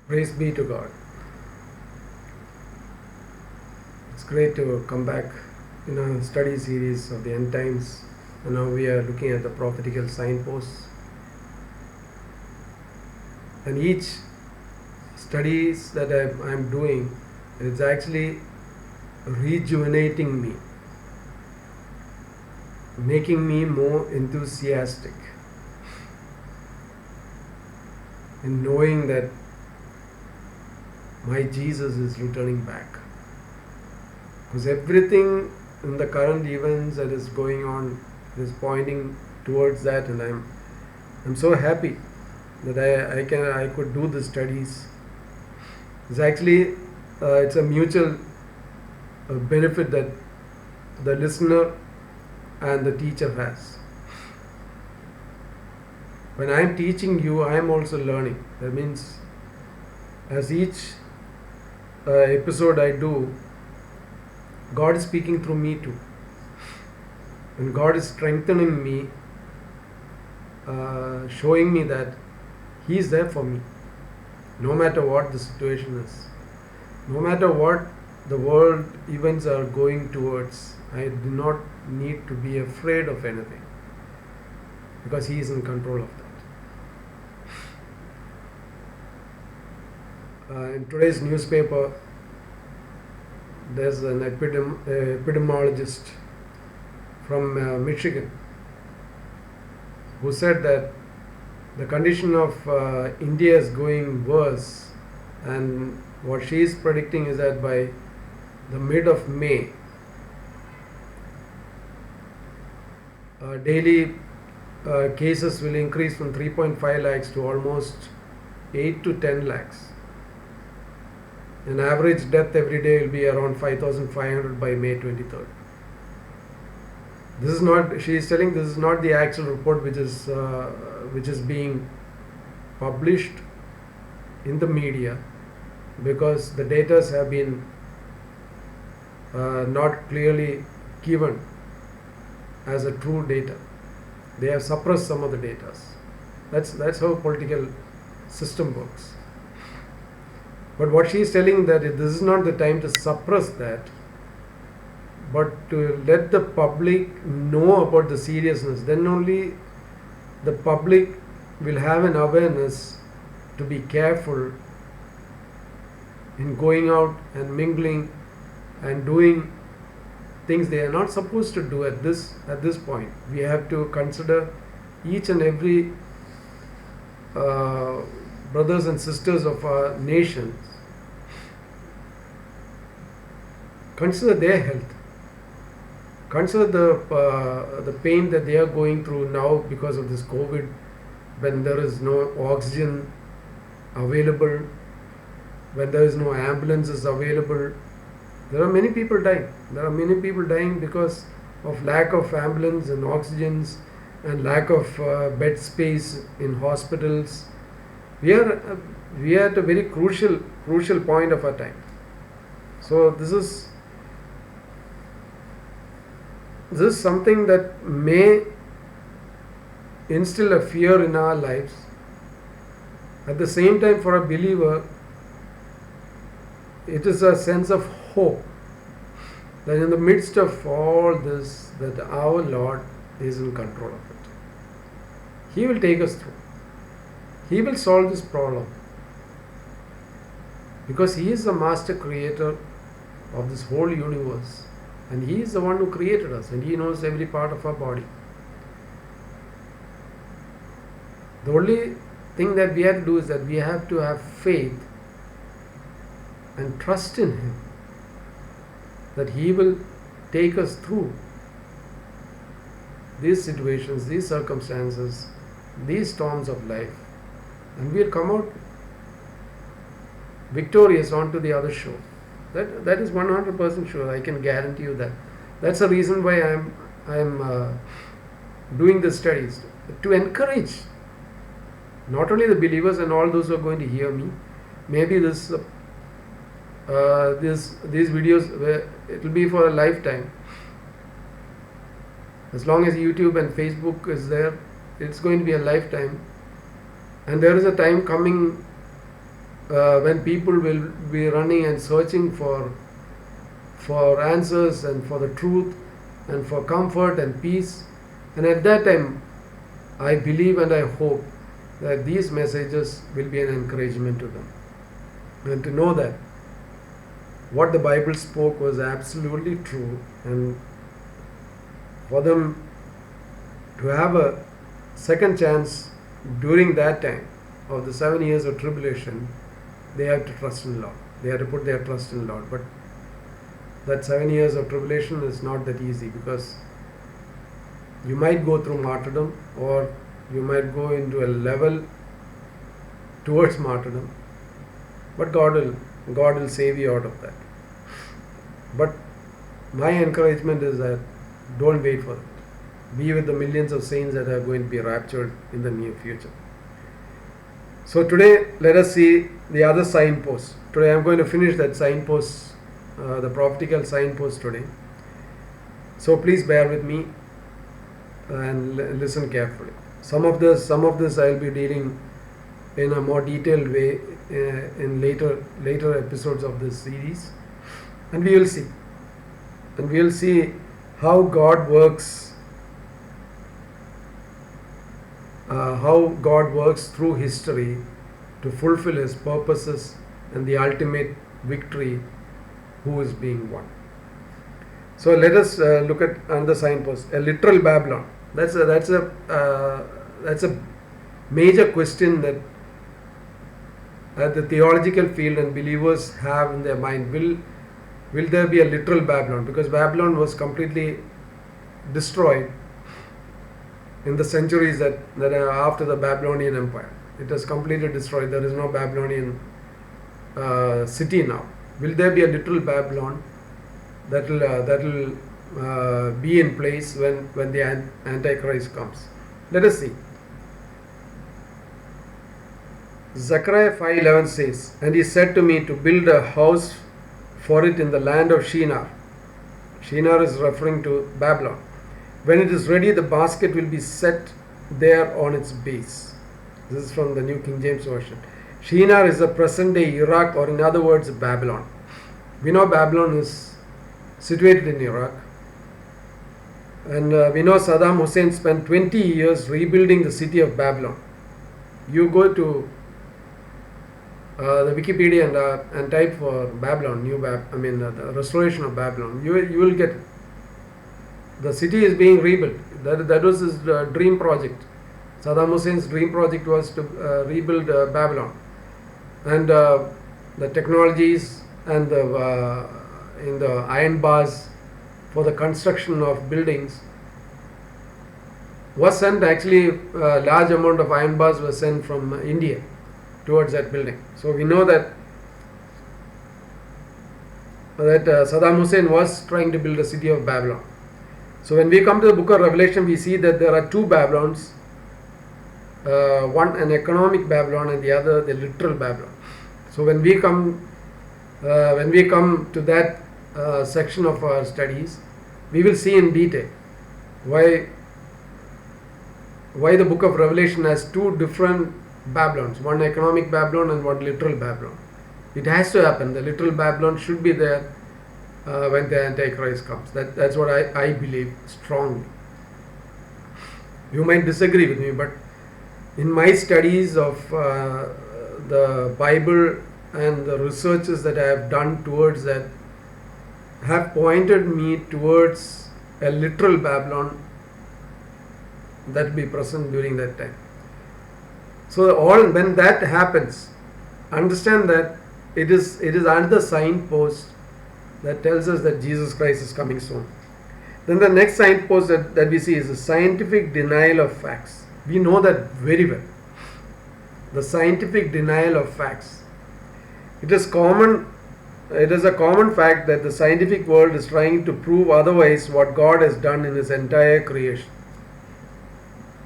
Praise be to God. It's great to come back in a study series of the end times. And now we are looking at the prophetical signposts. And each studies that I'm doing, it's actually rejuvenating me, making me more enthusiastic in knowing that my Jesus is returning back. Because everything in the current events that is going on is pointing towards that, and I'm so happy that I could do the studies. It's actually it's a mutual benefit that the listener and the teacher has. When I'm teaching you, I'm also learning. That means as each episode I do, God is speaking through me too. And God is strengthening me, showing me that He is there for me. No matter what the situation is, no matter what the world events are going towards, I do not need to be afraid of anything, because He is in control of that. In today's newspaper, there's an epidemiologist from Michigan who said that the condition of India is going worse, and what she is predicting is that by the mid of May, daily cases will increase from 3.5 lakhs to almost 8 to 10 lakhs. An average death every day will be around 5,500 by May 23rd. This is not, she is telling, this is not the actual report which is being published in the media, because the data have been not clearly given as a true data. They have suppressed some of the data. That's how political system works. But what she is telling, that this is not the time to suppress that, but to let the public know about the seriousness. Then only the public will have an awareness to be careful in going out and mingling and doing things they are not supposed to do at this point. We have to consider each and every brothers and sisters of our nation. Consider their health. Consider the pain that they are going through now because of this COVID, when there is no oxygen available, when there is no ambulances available. There are many people dying. There are many people dying because of lack of ambulance and oxygens and lack of bed space in hospitals. We are at a very crucial point of our time. So this is something that may instill a fear in our lives. At the same time, for a believer, it is a sense of hope that in the midst of all this, that our Lord is in control of it. He will take us through. He will solve this problem, because He is the master creator of this whole universe, and He is the one who created us, and He knows every part of our body. The only thing that we have to do is that we have to have faith and trust in Him, that He will take us through these situations, these circumstances, these storms of life, and we'll come out victorious onto the other shore. That is 100% sure. I can guarantee you that. That's the reason why I'm doing the studies, to encourage not only the believers and all those who are going to hear me. Maybe these videos, it will be for a lifetime. As long as YouTube and Facebook is there, it's going to be a lifetime. And there is a time coming when people will be running and searching for answers and for the truth and for comfort and peace. And at that time, I believe and I hope that these messages will be an encouragement to them. And to know that what the Bible spoke was absolutely true, and for them to have a second chance during that time of the 7 years of tribulation, they have to trust in Lord. They have to put their trust in Lord. But that 7 years of tribulation is not that easy, because you might go through martyrdom, or you might go into a level towards martyrdom, but God will save you out of that. But my encouragement is that don't wait for it. Be with the millions of saints that are going to be raptured in the near future. So today, let us see the other signpost. Today I am going to finish that signpost, the prophetical signpost today. So please bear with me and listen carefully. Some of this I will be dealing in a more detailed way in later episodes of this series, and we will see how God works, through history to fulfill His purposes, and the ultimate victory who is being won. So let us look at another signpost, a literal Babylon. That's a major question that the theological field and believers have in their mind. Will there be a literal Babylon? Because Babylon was completely destroyed in the centuries that are after the Babylonian Empire. It was completely destroyed. There is no Babylonian city now. Will there be a literal Babylon that will be in place when the Antichrist comes? Let us see. Zechariah 5:11 says, "And he said to me to build a house for it in the land of Shinar." Shinar is referring to Babylon. "When it is ready, the basket will be set there on its base." This is from the New King James Version. Shinar is the present day Iraq, or in other words, Babylon. We know Babylon is situated in Iraq. And we know Saddam Hussein spent 20 years rebuilding the city of Babylon. You go to the Wikipedia and type for Babylon, the restoration of Babylon. You will get the city is being rebuilt. That was his dream project. Saddam Hussein's dream project was to rebuild Babylon, and the technologies and in the iron bars for the construction of buildings was sent. Actually, a large amount of iron bars was sent from India towards that building. So we know that Saddam Hussein was trying to build a city of Babylon. So when we come to the book of Revelation, we see that there are two Babylons, one an economic Babylon and the other the literal Babylon. So when we come to that section of our studies, we will see in detail why the book of Revelation has two different Babylons, one economic Babylon and one literal Babylon. It has to happen. The literal Babylon should be there when the Antichrist comes. That's what I believe strongly. You might disagree with me, but in my studies of the Bible and the researches that I have done towards that have pointed me towards a literal Babylon that will be present during that time. So when that happens, understand that it is another signpost that tells us that Jesus Christ is coming soon. Then the next signpost that we see is the scientific denial of facts. We know that very well. The scientific denial of facts. It is a common fact that the scientific world is trying to prove otherwise what God has done in His entire creation.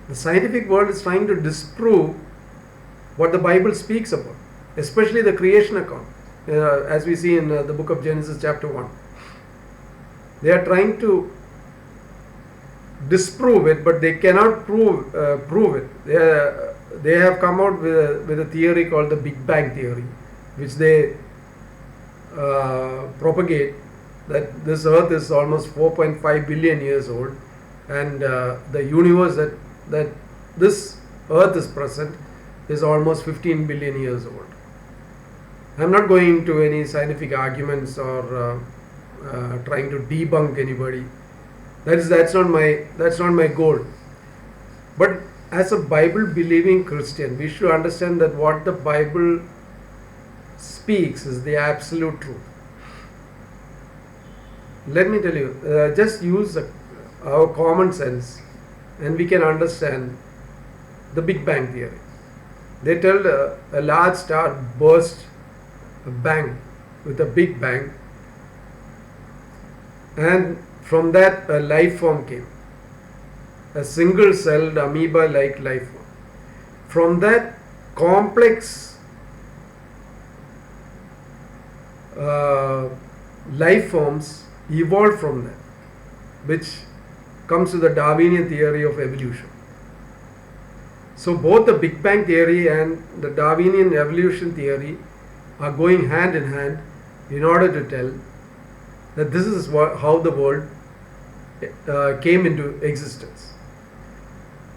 The scientific world is trying to disprove what the Bible speaks about, especially the creation account, as we see in the book of Genesis chapter 1. They are trying to disprove it, but they cannot prove it. They have come out with a theory called the Big Bang theory, which they propagate, that this earth is almost 4.5 billion years old, and the universe that this earth is present is almost 15 billion years old. I'm not going into any scientific arguments or trying to debunk anybody. That's not my goal. But as a Bible believing Christian, we should understand that what the Bible speaks is the absolute truth. Let me tell you, just use our common sense and we can understand the Big Bang theory. They tell a large star burst a bang with a big bang, and from that a life form came, a single celled amoeba like life form. From that complex life forms evolved from that, which comes to the Darwinian theory of evolution. So both the Big Bang theory and the Darwinian evolution theory are going hand in hand in order to tell that this is how the world came into existence.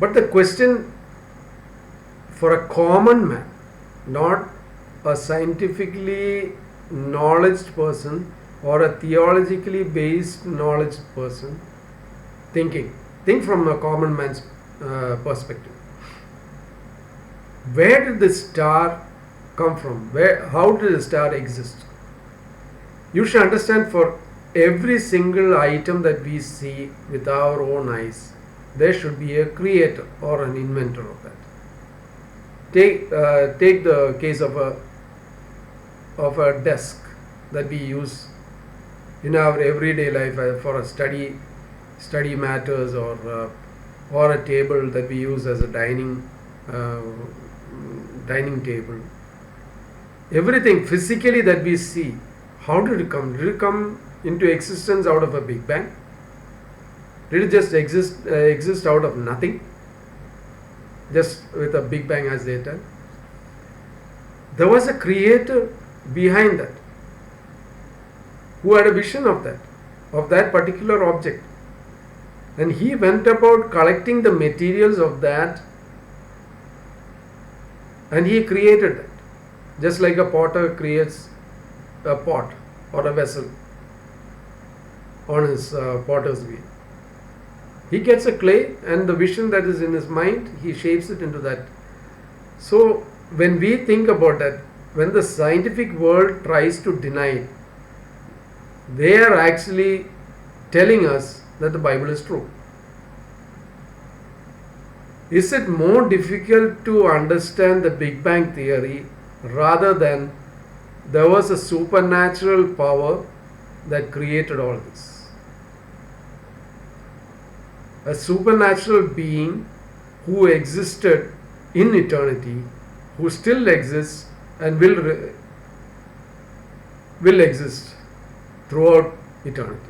But the question for a common man, not a scientifically knowledge person or a theologically based knowledge person, think from a common man's perspective. Where did the star come from? How did the star exist? You should understand, for every single item that we see with our own eyes, there should be a creator or an inventor of that. Take the case of a desk that we use in our everyday life for a study matters, or a table that we use as a dining table. Everything physically that we see, how did it come? Did it come into existence out of a Big Bang? Did it just exist out of nothing? Just with a Big Bang, as they tell? There was a creator behind that, who had a vision of that particular object. And he went about collecting the materials of that, and he created that. Just like a potter creates a pot or a vessel on his potter's wheel. He gets a clay, and the vision that is in his mind, he shapes it into that. So when we think about that, when the scientific world tries to deny it, they are actually telling us that the Bible is true. Is it more difficult to understand the Big Bang theory rather than there was a supernatural power that created all this? A supernatural being who existed in eternity, who still exists and will exist throughout eternity.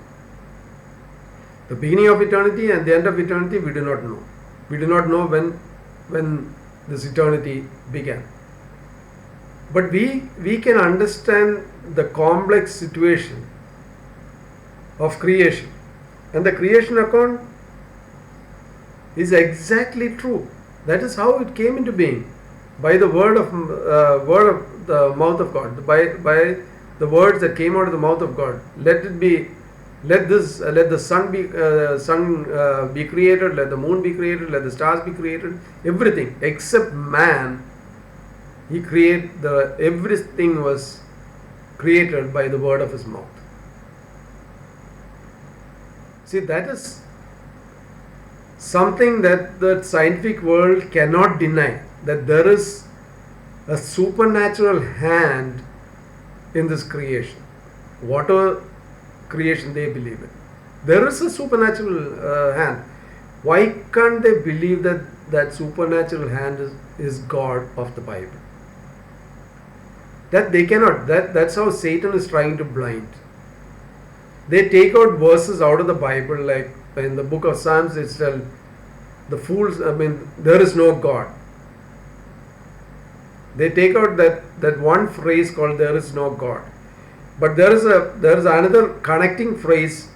The beginning of eternity and the end of eternity, we do not know. We do not know when this eternity began. But we can understand the complex situation of creation. And the creation account is exactly true. That is how it came into being, by the word of the mouth of God, by the words that came out of the mouth of God. Let the sun be created, let the moon be created, let the stars be created, everything except man. Everything was created by the word of his mouth. See, that is something that the scientific world cannot deny, that there is a supernatural hand in this creation. Whatever creation they believe in, there is a supernatural hand. Why can't they believe that supernatural hand is God of the Bible? That they cannot. That's how Satan is trying to blind. They take out verses out of the Bible, like in the book of Psalms it tells the fools, there is no God. They take out that one phrase called "there is no God," but there is another connecting phrase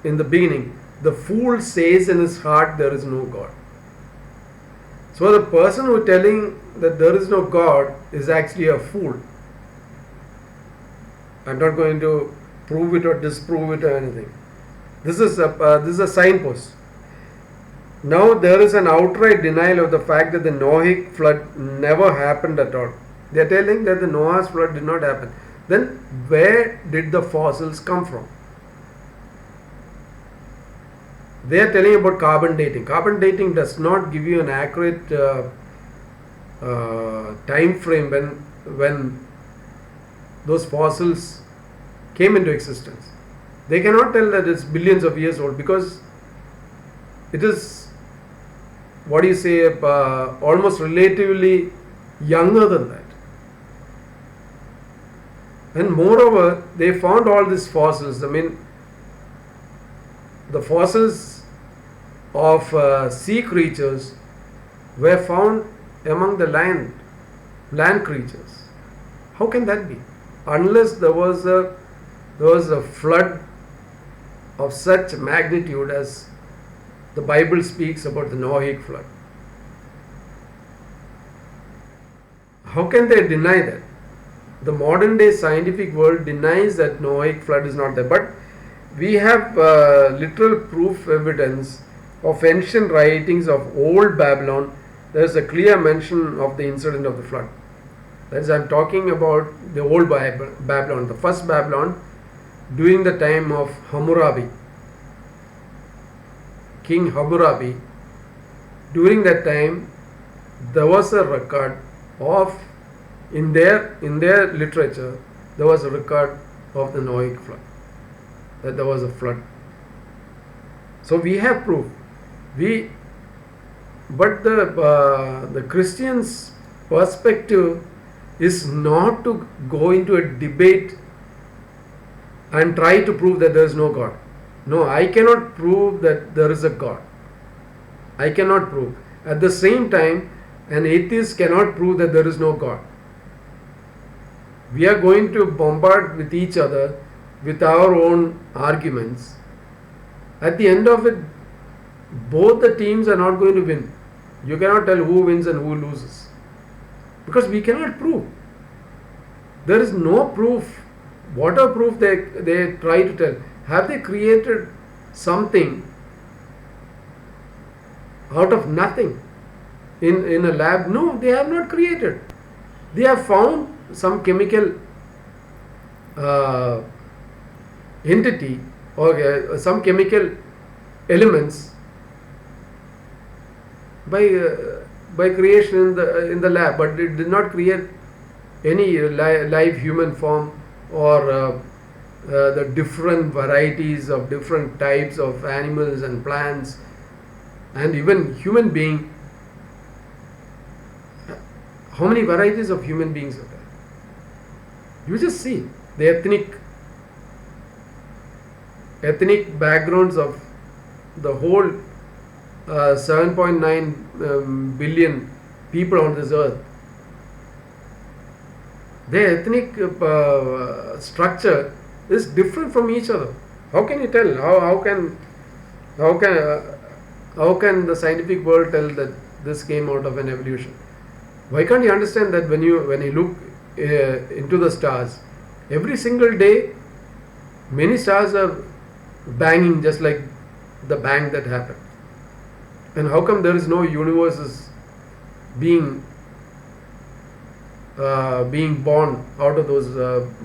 in the beginning. The fool says in his heart, "There is no God." So the person who telling that there is no God is actually a fool. I'm not going to prove it or disprove it or anything. This is a signpost. Now there is an outright denial of the fact that the Noahic flood never happened at all. They are telling that the Noah's flood did not happen. Then where did the fossils come from? They are telling about carbon dating. Carbon dating does not give you an accurate time frame when those fossils came into existence. They cannot tell that it's billions of years old because it is, what do you say, almost relatively younger than that. And moreover, they found all these fossils. I mean, the fossils of sea creatures were found among the land creatures. How can that be? Unless there was a flood of such magnitude as the Bible speaks about the Noahic flood. How can they deny that? The modern day scientific world denies that Noahic flood is not there. But we have literal proof evidence of ancient writings of old Babylon. There is a clear mention of the incident of the flood. That is, I am talking about the old Babylon, the first Babylon, during the time of Hammurabi, King Hammurabi. During that time, there was a record of, in their literature, there was a record of the Noahic flood, that there was a flood. So we have proof. But the Christians' perspective is not to go into a debate and try to prove that there is no God. No, I cannot prove that there is a God. I cannot prove. At the same time, an atheist cannot prove that there is no God. We are going to bombard with each other with our own arguments. At the end of it, both the teams are not going to win. You cannot tell who wins and who loses, because we cannot prove. There is no proof. Whatever proof they try to tell, have they created something out of nothing in a lab? No, they have not created. They have found some chemical entity or some chemical elements by creation in the lab, but it did not create any live human form or the different varieties of different types of animals and plants and even human being. How many varieties of human beings are there? You just see the ethnic backgrounds of the whole 7.9 billion people on this earth. Their ethnic structure is different from each other. How can you tell? How can the scientific world tell that this came out of an evolution? Why can't you understand that when you look into the stars, every single day many stars are banging just like the bang that happened? And how come there is no universes being born out of those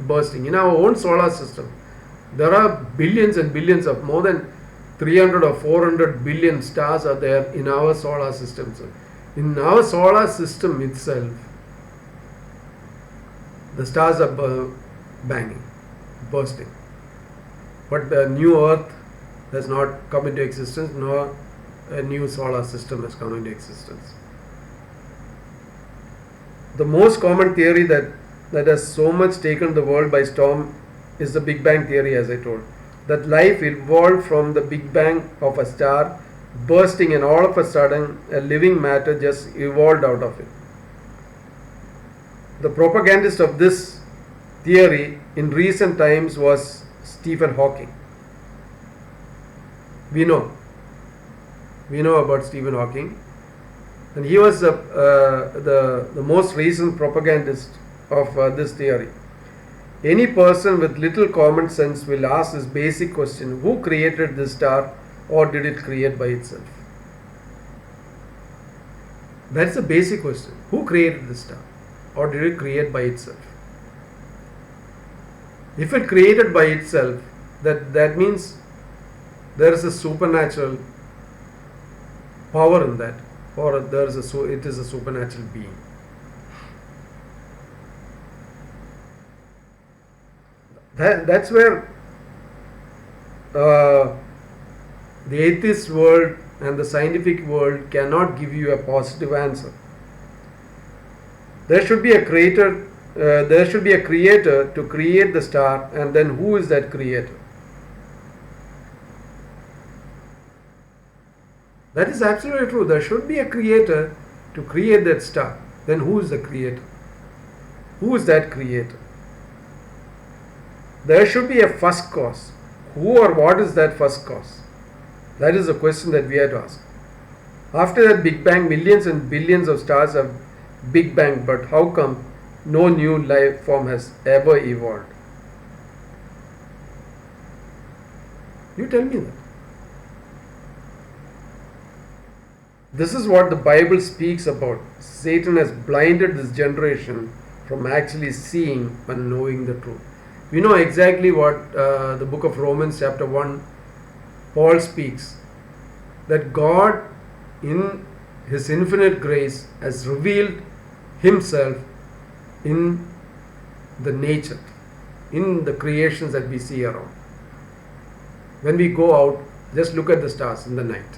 bursting? In our own solar system, there are billions and billions of, more than 300 or 400 billion stars are there in our solar system. So in our solar system itself, the stars are banging, bursting. But the new Earth has not come into existence, nor a new solar system has come into existence. The most common theory that has so much taken the world by storm is the Big Bang theory, as I told. That life evolved from the Big Bang of a star bursting, and all of a sudden a living matter just evolved out of it. The propagandist of this theory in recent times was Stephen Hawking. We know. We know about Stephen Hawking. And he was the most recent propagandist of this theory. Any person with little common sense will ask this basic question: who created this star, or did it create by itself? That's a basic question. Who created this star, or did it create by itself? If it created by itself, that means there is a supernatural power in that, or it is a supernatural being. That's where the atheist world and the scientific world cannot give you a positive answer. There should be a creator. There should be a creator to create the star, and then who is that creator? That is absolutely true. There should be a creator to create that star. Then who is the creator? Who is that creator? There should be a first cause. Who or what is that first cause? That is the question that we have to ask. After that Big Bang, millions and billions of stars have Big Bang, but how come no new life form has ever evolved? You tell me that. This is what the Bible speaks about. Satan has blinded this generation from actually seeing and knowing the truth. We know exactly what the book of Romans chapter 1, Paul speaks, that God in His infinite grace has revealed Himself in the nature, in the creations that we see around. When we go out, just look at the stars in the night.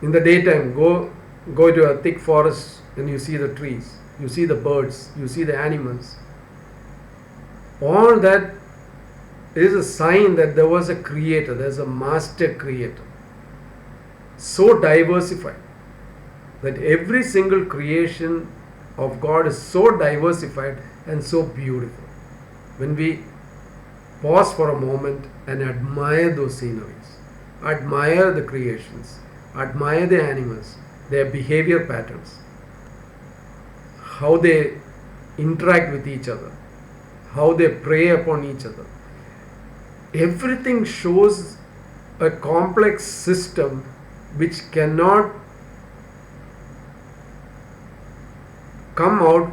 In the daytime, go to a thick forest and you see the trees, you see the birds, you see the animals. All that is a sign that there was a creator, there's a master creator. So diversified that every single creation of God is so diversified and so beautiful. When we pause for a moment and admire those sceneries, admire the creations, admire the animals, their behavior patterns, how they interact with each other, how they prey upon each other. Everything shows a complex system which cannot come out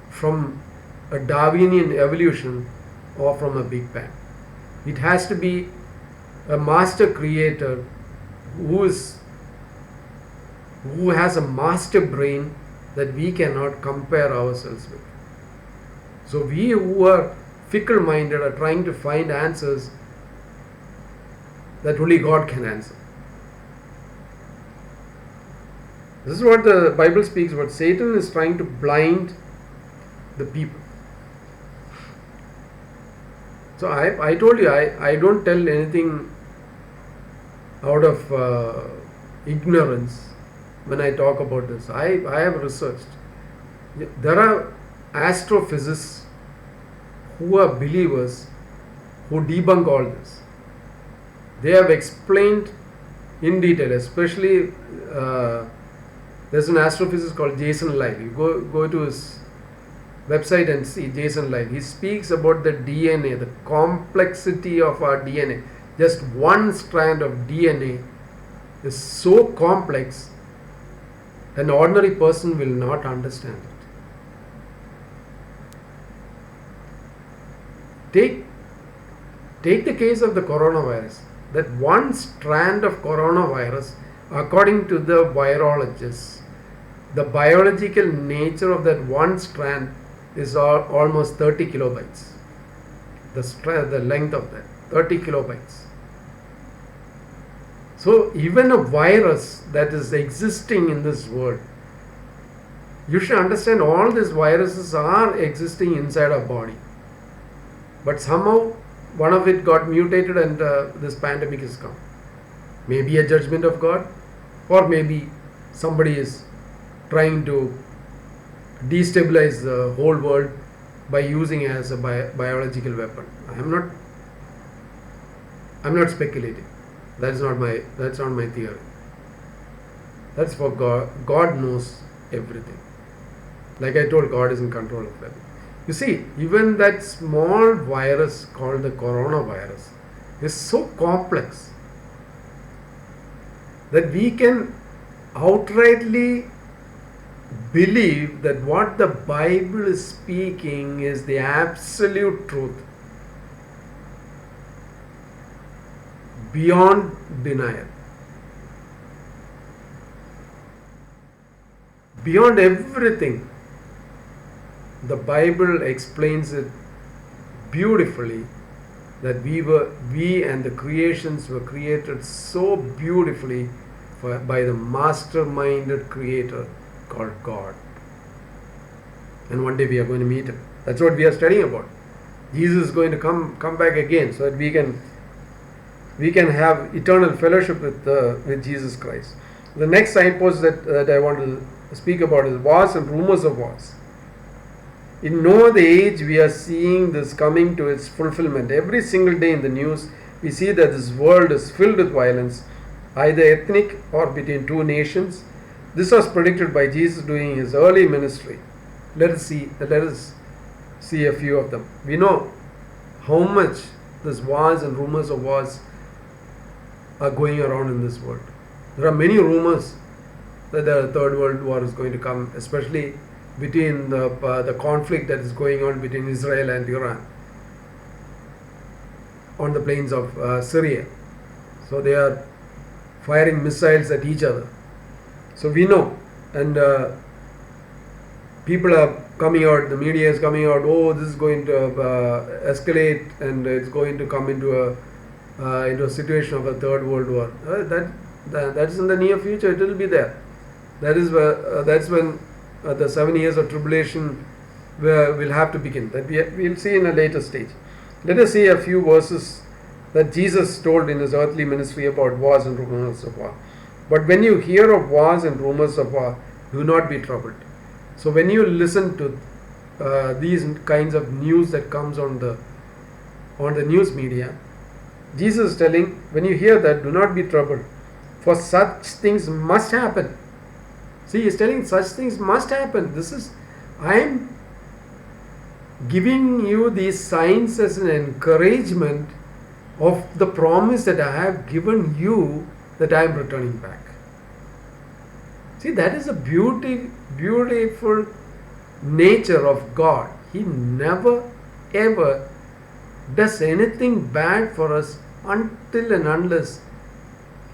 from a Darwinian evolution or from a Big Bang. It has to be a master creator who has a master brain that we cannot compare ourselves with. So we who are fickle-minded are trying to find answers that only God can answer. This is what the Bible speaks about. Satan is trying to blind the people. So I told you, I don't tell anything out of ignorance when I talk about this. I have researched. There are astrophysicists who are believers who debunk all this. They have explained in detail, especially there's an astrophysicist called Jason Light. You go to his website and see Jason Light. He speaks about the DNA, the complexity of our DNA. Just one strand of DNA is so complex, an ordinary person will not understand it. Take the case of the coronavirus. That one strand of coronavirus, according to the virologists, the biological nature of that one strand is almost 30 kilobytes. The length of that, 30 kilobytes. So even a virus that is existing in this world, you should understand all these viruses are existing inside our body. But somehow one of it got mutated and this pandemic has come. Maybe a judgment of God, or maybe somebody is trying to destabilize the whole world by using it as a biological weapon. I'm not speculating. That's not my theory. That's for God. God knows everything. Like I told, God is in control of everything. You see, even that small virus called the coronavirus is so complex that we can outrightly believe that what the Bible is speaking is the absolute truth beyond denial. Beyond everything, the Bible explains it beautifully that we and the creations were created so beautifully by the masterminded creator called God. And one day we are going to meet him. That's what we are studying about. Jesus is going to come back again so that we can have eternal fellowship with Jesus Christ. The next signpost that I want to speak about is wars and rumors of wars. In no other age we are seeing this coming to its fulfillment. Every single day in the news we see that this world is filled with violence, either ethnic or between two nations. This was predicted by Jesus during his early ministry. Let us see a few of them. We know how much this wars and rumors of wars are going around in this world. There are many rumors that the Third World War is going to come, especially between the conflict that is going on between Israel and Iran on the plains of Syria. So they are firing missiles at each other. So we know, and people are coming out, the media is coming out, oh, this is going to escalate and it's going to come into a situation of a Third World War. That's in the near future. It will be there. That's when the 7 years of tribulation will have to begin. That we'll see in a later stage. Let us see a few verses that Jesus told in his earthly ministry about wars and rumors of war. But when you hear of wars and rumors of war, do not be troubled. So when you listen to these kinds of news that comes on the news media, Jesus is telling, when you hear that, do not be troubled, for such things must happen. See, he is telling such things must happen. I am giving you these signs as an encouragement of the promise that I have given you, that I am returning back. See, that is a beautiful nature of God. He never ever does anything bad for us until and unless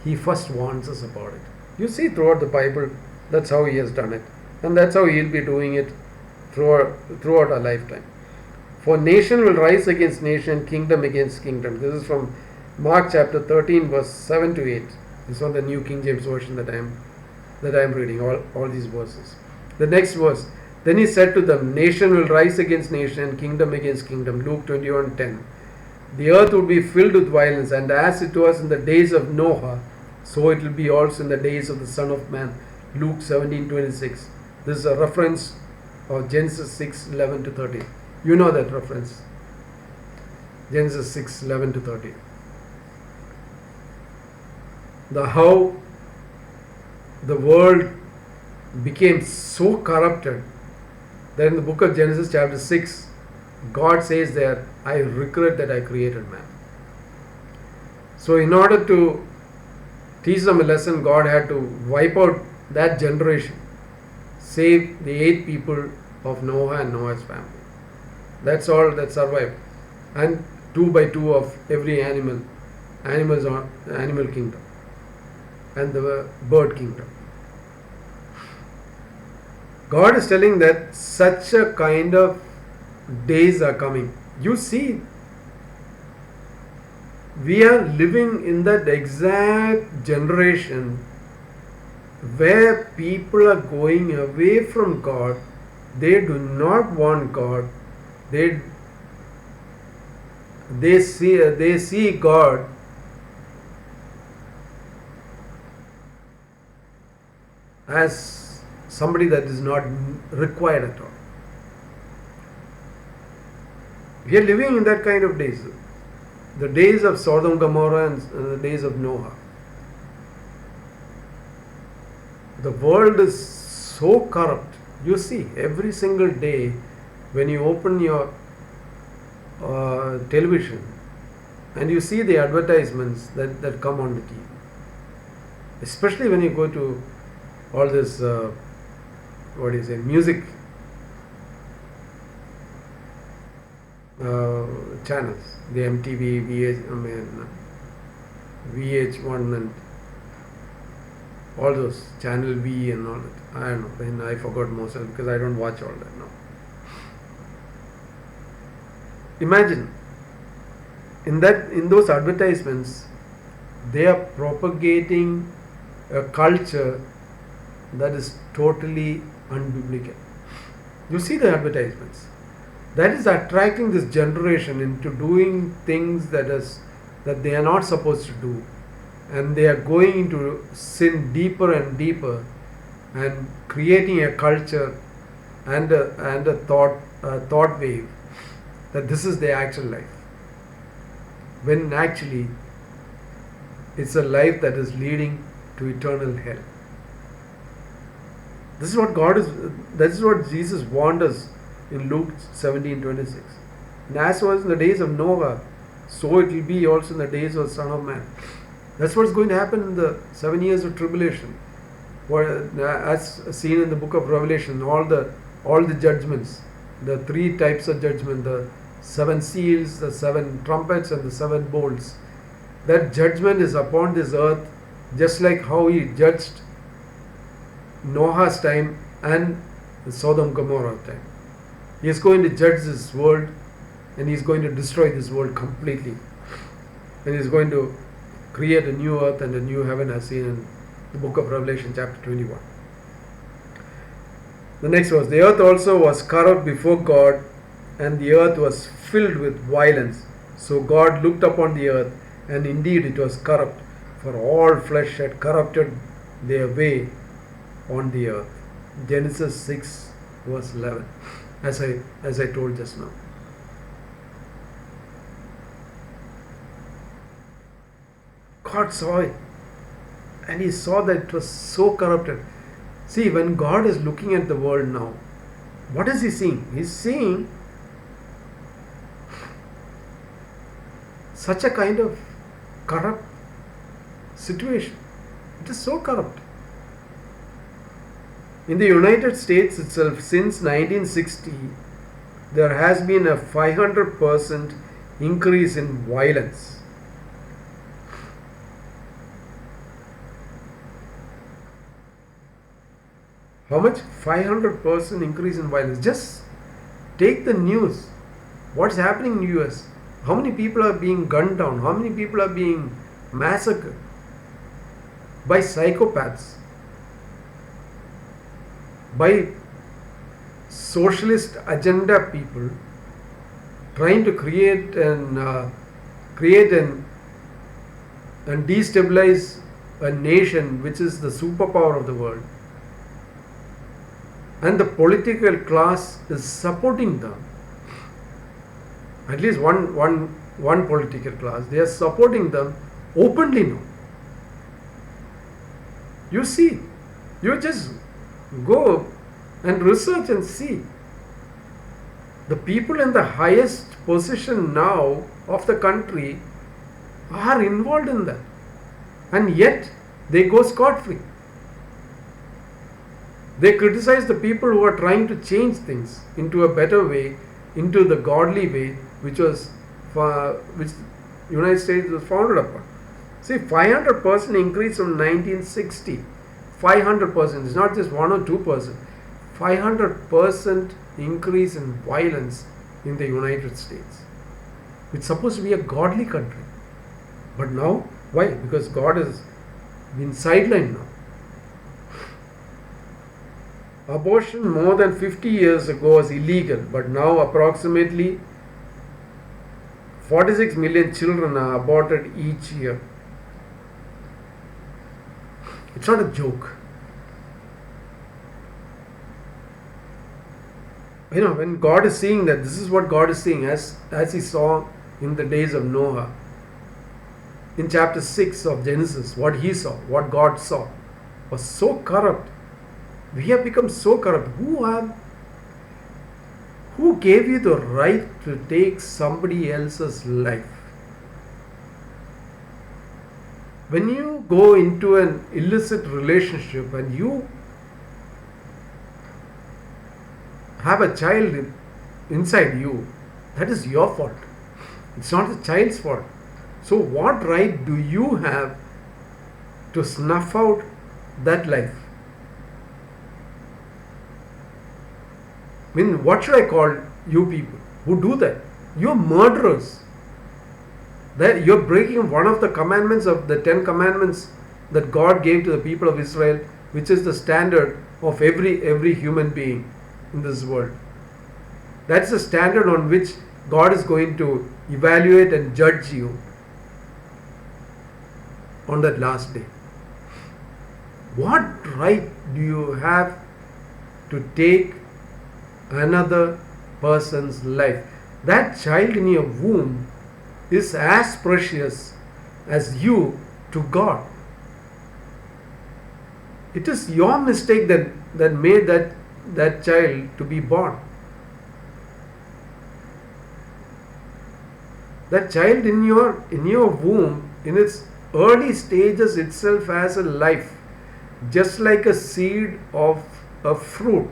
he first warns us about it. You see, throughout the Bible, that's how he has done it, and that's how he'll be doing it throughout our lifetime. For nation will rise against nation, kingdom against kingdom. This is from Mark chapter 13, verse 7 to 8. This is on the New King James Version that I am reading, all these verses. The next verse, then he said to them, nation will rise against nation, kingdom against kingdom. Luke 21:10. The earth will be filled with violence, and as it was in the days of Noah, so it will be also in the days of the Son of Man. Luke 17:26. This is a reference of Genesis 6:11 to 13. You know that reference. Genesis 6:11 to 13. How the world became so corrupted that in the book of Genesis chapter 6, God says there, I regret that I created man. So in order to teach them a lesson, God had to wipe out that generation, save the 8 people of Noah and Noah's family. That's all that survived. And 2 by 2 of every animals on the animal kingdom and the bird kingdom. God is telling that such a kind of days are coming. You see, we are living in that exact generation where people are going away from God. They do not want God. They see God as somebody that is not required at all. We are living in that kind of days. The days of Sodom, Gomorrah and the days of Noah. The world is so corrupt. You see, every single day when you open your television and you see the advertisements that come on the TV. Especially when you go to all this, music channels, the MTV, VH1 and all those, Channel V and all that. I don't know, and I forgot most of it because I don't watch all that now. Imagine, in those advertisements, they are propagating a culture that is totally unbiblical. You see the advertisements. That is attracting this generation into doing things that they are not supposed to do, and they are going into sin deeper and deeper, and creating a culture and a thought wave that this is their actual life, when actually it's a life that is leading to eternal hell. This is what that is what Jesus warned us in Luke 17:26. And as was in the days of Noah, so it will be also in the days of the Son of Man. That's what's going to happen in the 7 years of tribulation. As seen in the book of Revelation, all the judgments, the 3 types of judgment, the 7 seals, the 7 trumpets, and the 7 bowls. That judgment is upon this earth, just like how he judged Noah's time and the Sodom and Gomorrah time. He is going to judge this world, and he is going to destroy this world completely. And he is going to create a new earth and a new heaven, as seen in the book of Revelation chapter 21. The next verse, the earth also was corrupt before God, and the earth was filled with violence. So God looked upon the earth, and indeed it was corrupt, for all flesh had corrupted their way on the earth. Genesis 6 verse 11, as I told just now. God saw it, and he saw that it was so corrupted. See, when God is looking at the world now, what is he seeing? He's seeing such a kind of corrupt situation. It is so corrupt. In the United States itself, since 1960, there has been a 500% increase in violence. How much? 500% increase in violence. Just take the news. What's happening in the US? How many people are being gunned down? How many people are being massacred by psychopaths? By socialist agenda people trying to create and destabilize a nation which is the superpower of the world. And the political class is supporting them. At least one political class, they are supporting them openly now. You see, you just go and research and see. The people in the highest position now of the country are involved in that, and yet they go scot-free. They criticize the people who are trying to change things into a better way, into the godly way, which United States was founded upon. See, 500% increase from 1960. 500%. It's not just 1 or 2%. 500% increase in violence in the United States. It's supposed to be a godly country. But now, why? Because God has been sidelined now. Abortion more than 50 years ago was illegal, but now approximately 46 million children are aborted each year. It's not a joke. When God is seeing that, this is what God is seeing, as He saw in the days of Noah. In chapter 6 of Genesis, what he saw, what God saw, was so corrupt. We have become so corrupt. Who gave you the right to take somebody else's life? When you go into an illicit relationship and you have a child inside you, that is your fault. It's not the child's fault. So what right do you have to snuff out that life? What should I call you people who do that? You're murderers. That you're breaking one of the commandments of the 10 commandments that God gave to the people of Israel, which is the standard of every human being in this world. That's the standard on which God is going to evaluate and judge you on that last day. What right do you have to take another person's life? That child in your womb is as precious as you to God. It is your mistake that made that child to be born. That child in your womb, in its early stages itself, has a life, just like a seed of a fruit.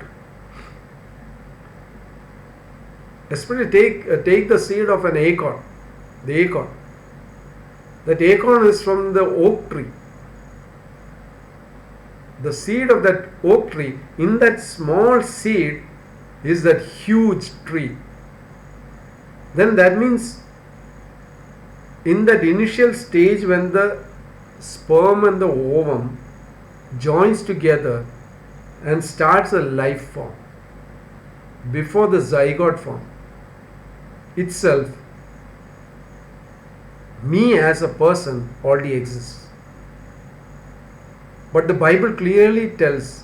Especially take the seed of an acorn. The acorn. That acorn is from the oak tree. The seed of that oak tree, in that small seed is that huge tree. Then that means in that initial stage, when the sperm and the ovum joins together and starts a life form, before the zygote form itself, me as a person already exists. But the Bible clearly tells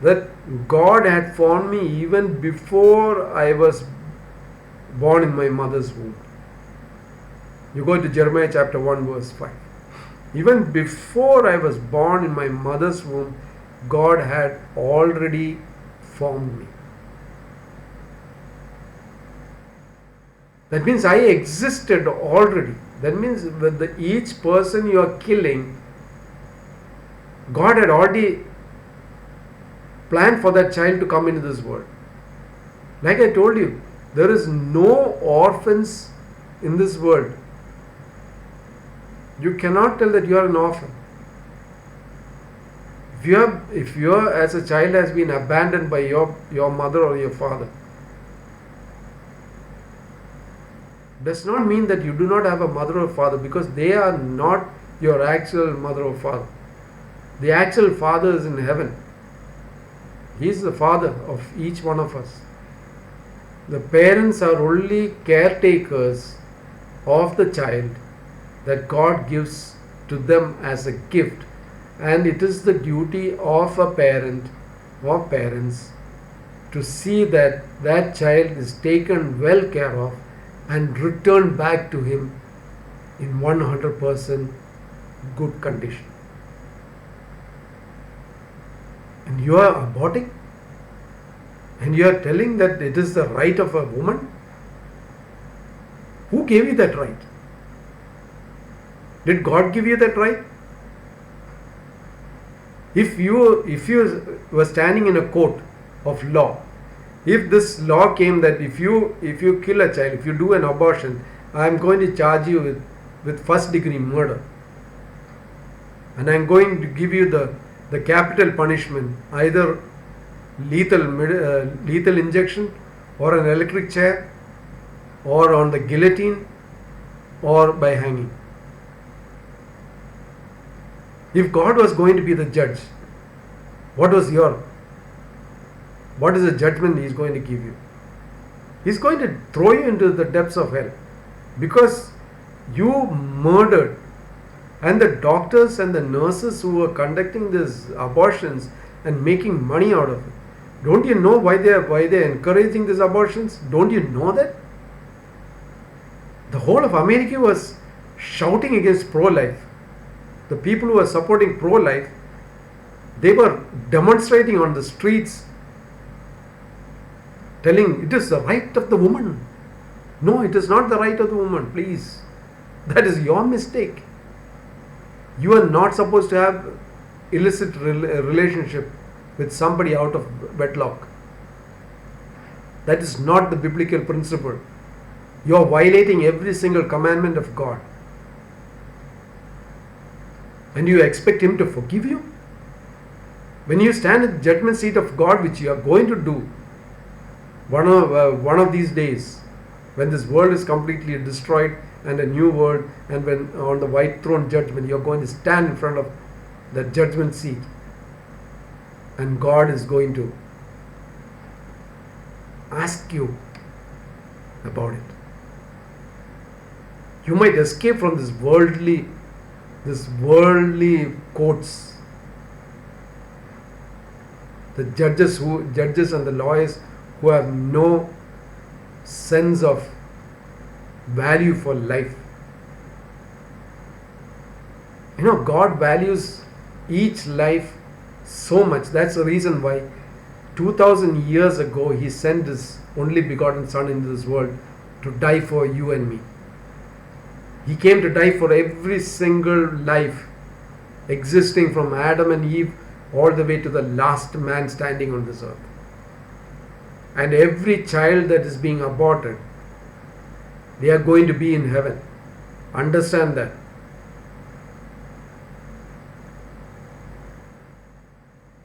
that God had formed me even before I was born in my mother's womb. You go to Jeremiah chapter 1 verse 5. Even before I was born in my mother's womb, God had already formed me. That means I existed already. That means with each person you are killing, God had already planned for that child to come into this world. Like I told you, there is no orphans in this world. You cannot tell that you are an orphan. If you are as a child has been abandoned by your mother or your father, does not mean that you do not have a mother or father, because they are not your actual mother or father. The actual father is in heaven. He is the father of each one of us. The parents are only caretakers of the child that God gives to them as a gift, and it is the duty of a parent or parents to see that that child is taken well care of and returned back to him in 100% good condition. And you are aborting, and you are telling that it is the right of a woman? Who gave you that right? Did God give you that right? If you were standing in a court of law, if this law came that if you kill a child, if you do an abortion, I am going to charge you with first degree murder, and I am going to give you the capital punishment, either lethal injection, or an electric chair, or on the guillotine, or by hanging. If God was going to be the judge, what is the judgment He is going to give you? He is going to throw you into the depths of hell because you murdered. And the doctors and the nurses who were conducting these abortions and making money out of it, Don't you know why they're encouraging these abortions? Don't you know that? The whole of America was shouting against pro-life. The people who were supporting pro-life, they were demonstrating on the streets, telling it is the right of the woman. No, it is not the right of the woman, please. That is your mistake. You are not supposed to have illicit relationship with somebody out of wedlock. That is not the biblical principle. You are violating every single commandment of God. And you expect Him to forgive you? When you stand at the judgment seat of God, which you are going to do one of these days, when this world is completely destroyed and a new world, and when on the white throne judgment, you are going to stand in front of that judgment seat, and God is going to ask you about it. You might escape from this worldly courts. The judges and the lawyers who have no sense of value for life. God values each life so much. That's the reason why 2000 years ago He sent His only begotten Son into this world to die for you and me. He came to die for every single life existing from Adam and Eve all the way to the last man standing on this earth. And every child that is being aborted, they are going to be in heaven. Understand that.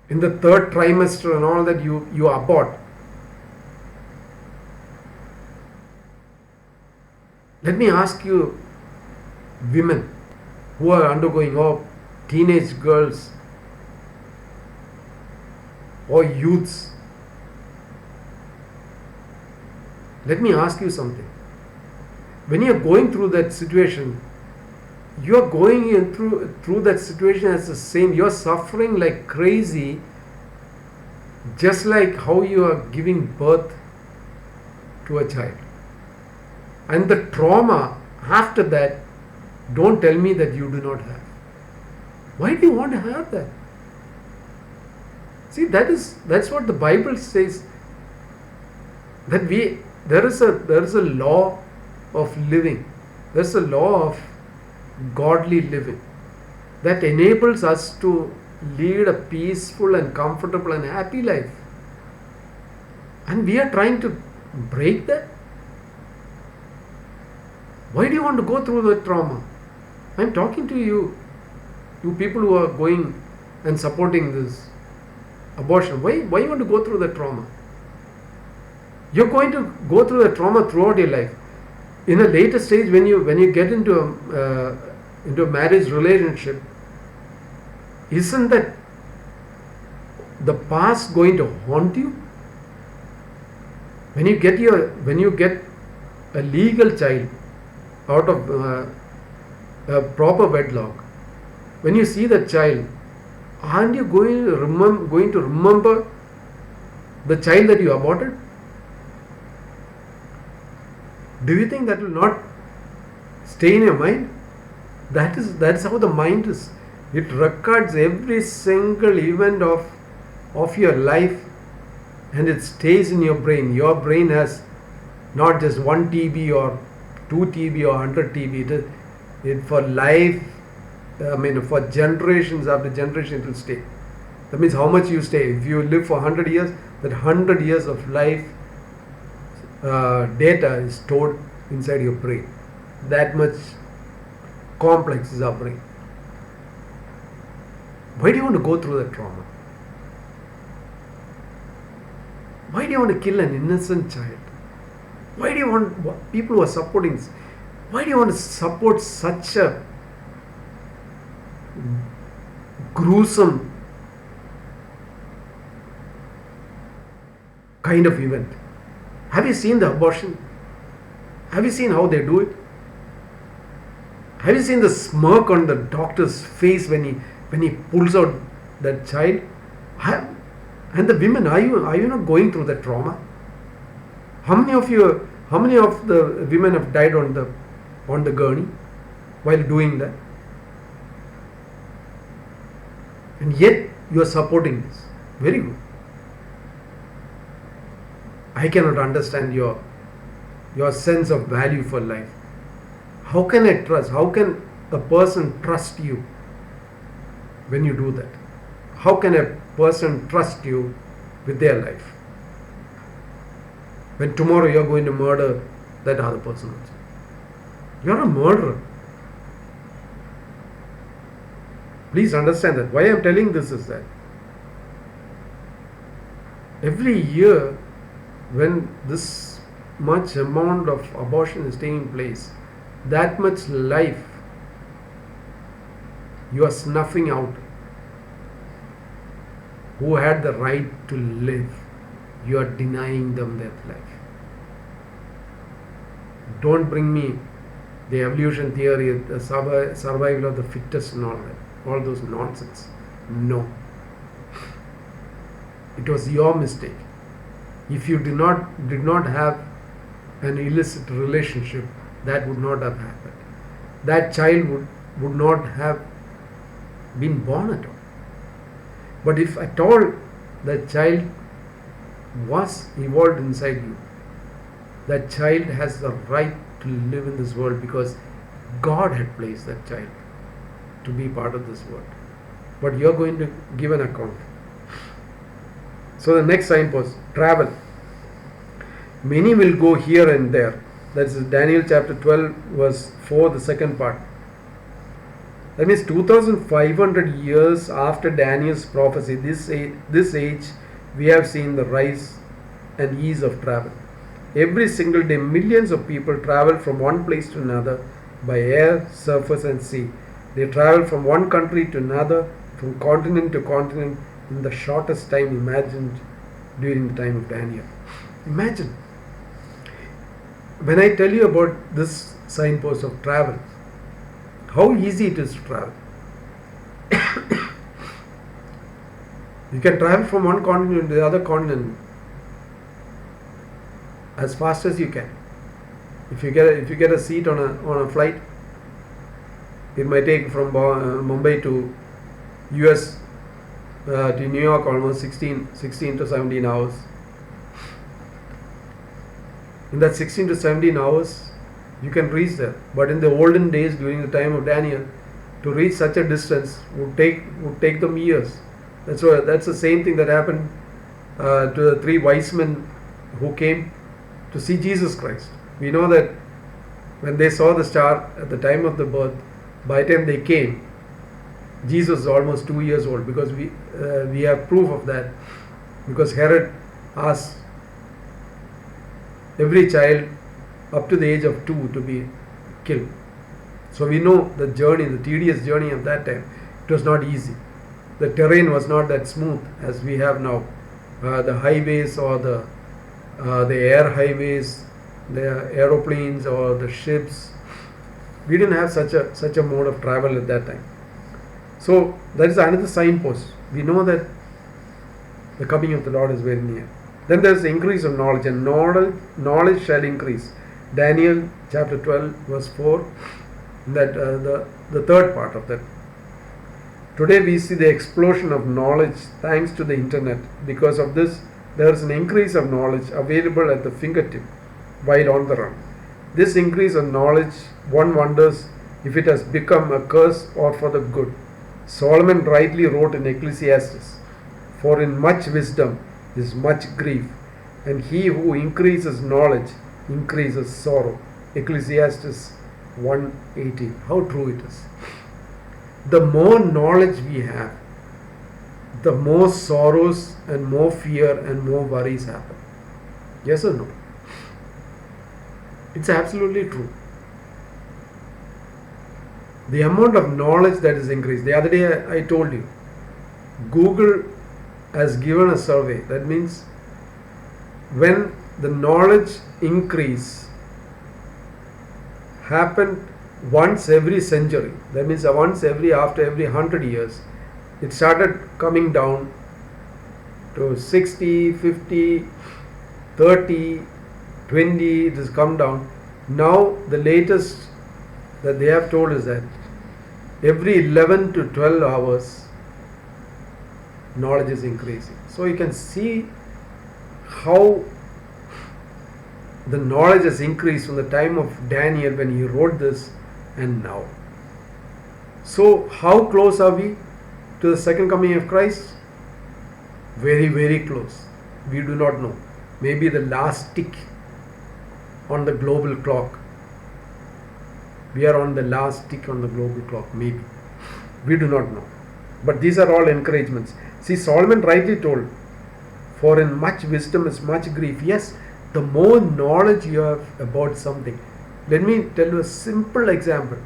In the third trimester and all that, you abort. Let me ask you, women who are undergoing, or teenage girls, or youths, let me ask you something. When you are going through that situation, you are going in through that situation as the same. You are suffering like crazy, just like how you are giving birth to a child. And the trauma after that, don't tell me that you do not have. Why do you want to have that? See, that's what the Bible says. That there is a law of living. There's a law of godly living that enables us to lead a peaceful and comfortable and happy life. And we are trying to break that. Why do you want to go through the trauma? I'm talking to you people who are going and supporting this abortion. Why you want to go through the trauma? You're going to go through the trauma throughout your life. In a later stage, when you get into a marriage relationship, isn't that the past going to haunt you? When you get a legal child out of a proper wedlock, when you see that child, aren't you going to remember the child that you aborted? Do you think that will not stay in your mind? That is how the mind is. It records every single event of your life, and it stays in your brain. Your brain has not just 1 TB or 2 TB or 100 TB. It for life, for generations after generation, it will stay. That means how much you stay. If you live for 100 years, that 100 years of life data is stored inside your brain. That much complex is our brain. Why do you want to go through that trauma? Why do you want to kill an innocent child? Why do you want people who are supporting this? Why do you want to support such a gruesome kind of event? Have you seen the abortion? Have you seen how they do it? Have you seen the smirk on the doctor's face when he pulls out that child? And the women, are you not going through that trauma? How many of the women have died on the gurney while doing that? And yet you are supporting this. Very good. I cannot understand your sense of value for life. How can I trust? How can a person trust you when you do that? How can a person trust you with their life when tomorrow you are going to murder that other person also? You are a murderer. Please understand that. Why I am telling this is that every year when this much amount of abortion is taking place, that much life you are snuffing out who had the right to live. You are denying them that life. Don't bring me the evolution theory, the survival of the fittest and all those nonsense. No. It was your mistake. If you did not have an illicit relationship, that would not have happened. That child would not have been born at all. But if at all that child was evolved inside you, that child has the right to live in this world because God had placed that child to be part of this world. But you are going to give an account. So the next signpost, travel. Many will go here and there. That's Daniel chapter 12 verse 4, the second part. That means 2500 years after Daniel's prophecy, this age we have seen the rise and ease of travel. Every single day millions of people travel from one place to another by air, surface and sea. They travel from one country to another, from continent to continent in the shortest time imagined during the time of Daniel. Imagine. When I tell you about this signpost of travel, how easy it is to travel. You can travel from one continent to the other continent as fast as you can. If you get a seat on a flight, it might take from Mumbai to US to New York almost 16 to 17 hours. In that 16 to 17 hours, you can reach there. But in the olden days, during the time of Daniel, to reach such a distance would take them years. That's the same thing that happened to the three wise men who came to see Jesus Christ. We know that when they saw the star at the time of the birth, by the time they came, Jesus was almost 2 years old, because we have proof of that, because Herod asked every child up to the age of 2 to be killed. So we know the tedious journey of that time. It was not easy. The terrain was not that smooth as we have now. The highways or the air highways, the aeroplanes or the ships, we didn't have such a mode of travel at that time. So that is another signpost. We know that the coming of the Lord is very near. Then there is the increase of knowledge, and knowledge shall increase. Daniel chapter 12 verse 4, that the third part of that. Today we see the explosion of knowledge thanks to the internet. Because of this, there is an increase of knowledge available at the fingertip while on the run. This increase of knowledge, one wonders if it has become a curse or for the good. Solomon rightly wrote in Ecclesiastes, "For in much wisdom is much grief, and he who increases knowledge increases sorrow." Ecclesiastes 1:18. How true it is. The more knowledge we have, the more sorrows and more fear and more worries happen. Yes or no? It's absolutely true. The amount of knowledge that is increased. The other day I told you, Google has given a survey. That means when the knowledge increase happened once every century, that means after every 100 years, it started coming down to 60, 50, 30, 20, it has come down. Now the latest that they have told is that every 11 to 12 hours knowledge is increasing. So you can see how the knowledge has increased from the time of Daniel when he wrote this and now. So how close are we to the second coming of Christ? Very, very close. We do not know. Maybe the last tick on the global clock. We are on the last tick on the global clock, maybe. We do not know. But these are all encouragements. See, Solomon rightly told, for in much wisdom is much grief. Yes, the more knowledge you have about something. Let me tell you a simple example.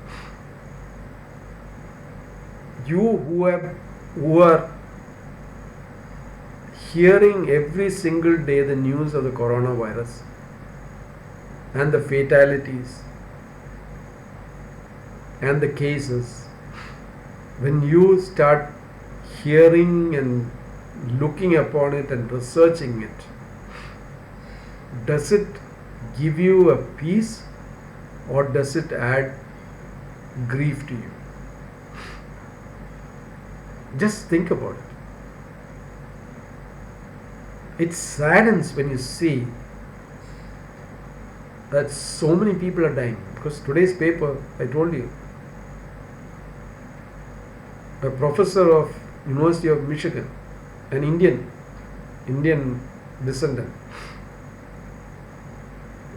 You who are hearing every single day the news of the coronavirus and the fatalities and the cases, when you start hearing and looking upon it and researching it, does it give you a peace or does it add grief to you? Just think about it. It saddens when you see that so many people are dying. Because today's paper, I told you, a professor of University of Michigan, an Indian descendant,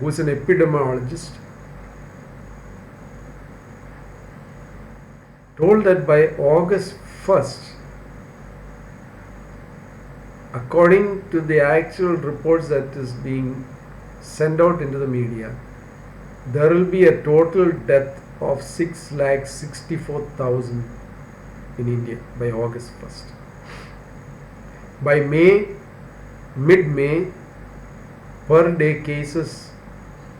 who is an epidemiologist, told that by August 1st, according to the actual reports that is being sent out into the media, there will be a total death of 6,64,000 in India by August 1st. By mid-May, per day cases